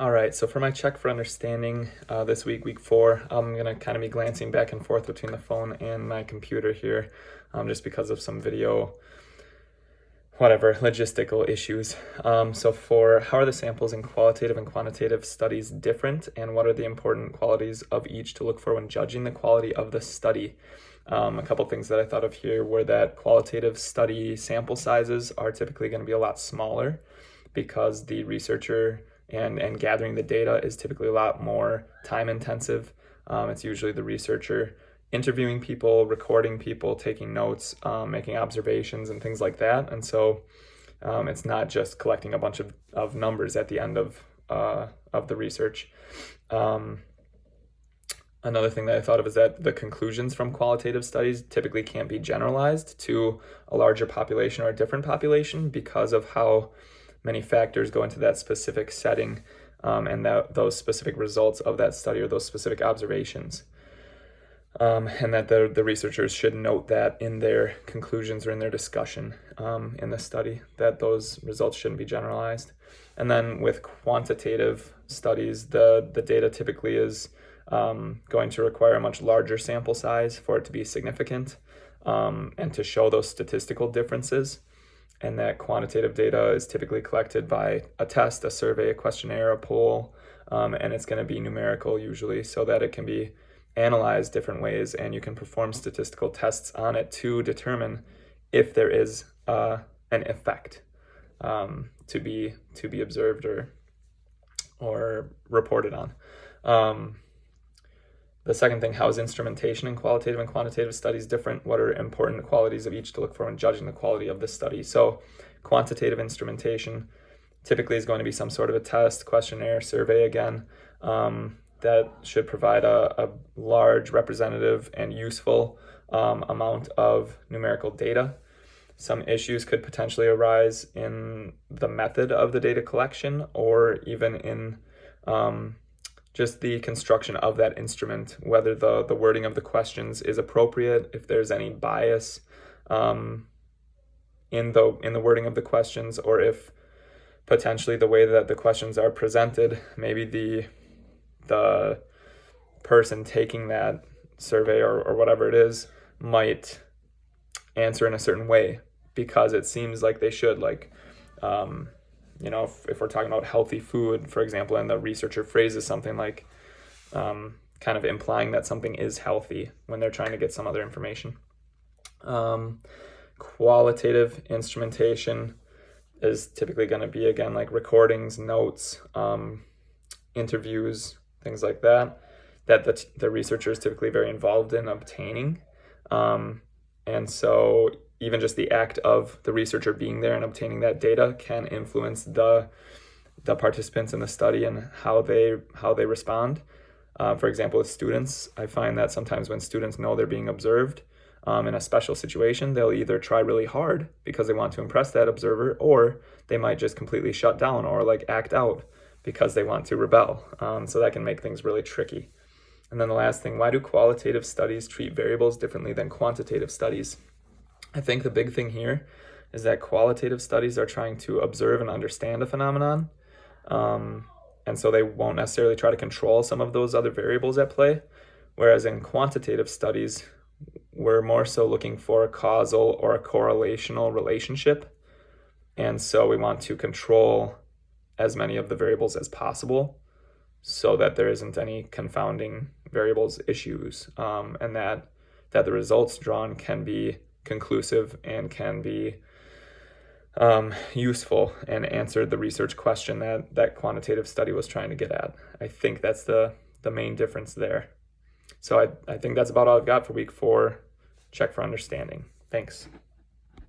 All right, so for my check for understanding this week, week 4, I'm going to kind of be glancing back and forth between the phone and my computer here just because of some video, logistical issues. So for how are the samples in qualitative and quantitative studies different, and what are the important qualities of each to look for when judging the quality of the study? A couple things that I thought of here were that qualitative study sample sizes are typically going to be a lot smaller because the researcher and gathering the data is typically a lot more time intensive. It's usually the researcher interviewing people, recording people, taking notes, making observations and things like that. And so it's not just collecting a bunch of numbers at the end of the research. Another thing that I thought of is that the conclusions from qualitative studies typically can't be generalized to a larger population or a different population because of how many factors go into that specific setting and those specific results of that study or those specific observations. And that the researchers should note that in their conclusions or in their discussion in the study, that those results shouldn't be generalized. And then with quantitative studies, the data typically is going to require a much larger sample size for it to be significant and to show those statistical differences. And that quantitative data is typically collected by a test, a survey, a questionnaire, a poll, and it's going to be numerical usually so that it can be analyzed different ways and you can perform statistical tests on it to determine if there is an effect to be observed or reported on. The second thing, how is instrumentation in qualitative and quantitative studies different? What are important qualities of each to look for when judging the quality of the study? So quantitative instrumentation typically is going to be some sort of a test, questionnaire, survey again, that should provide a large, representative, and useful amount of numerical data. Some issues could potentially arise in the method of the data collection or even in just the construction of that instrument, whether the wording of the questions is appropriate, if there's any bias in the wording of the questions, or if potentially the way that the questions are presented, maybe the person taking that survey or whatever it is might answer in a certain way because it seems like they should, if we're talking about healthy food, for example, and the researcher phrases something like kind of implying that something is healthy when they're trying to get some other information. Qualitative instrumentation is typically going to be, again, like recordings, notes, interviews, things like that the researcher is typically very involved in obtaining. And so even just the act of the researcher being there and obtaining that data can influence the participants in the study and how they respond. For example, with students, I find that sometimes when students know they're being observed in a special situation, they'll either try really hard because they want to impress that observer, or they might just completely shut down or act out because they want to rebel. So that can make things really tricky. And then the last thing, why do qualitative studies treat variables differently than quantitative studies? I think the big thing here is that qualitative studies are trying to observe and understand a phenomenon. And so they won't necessarily try to control some of those other variables at play. Whereas in quantitative studies, we're more so looking for a causal or a correlational relationship. And so we want to control as many of the variables as possible so that there isn't any confounding variables issues, and that the results drawn can be conclusive and can be useful and answer the research question that quantitative study was trying to get at. I think that's the main difference there. So I think that's about all I've got for week 4. Check for understanding. Thanks.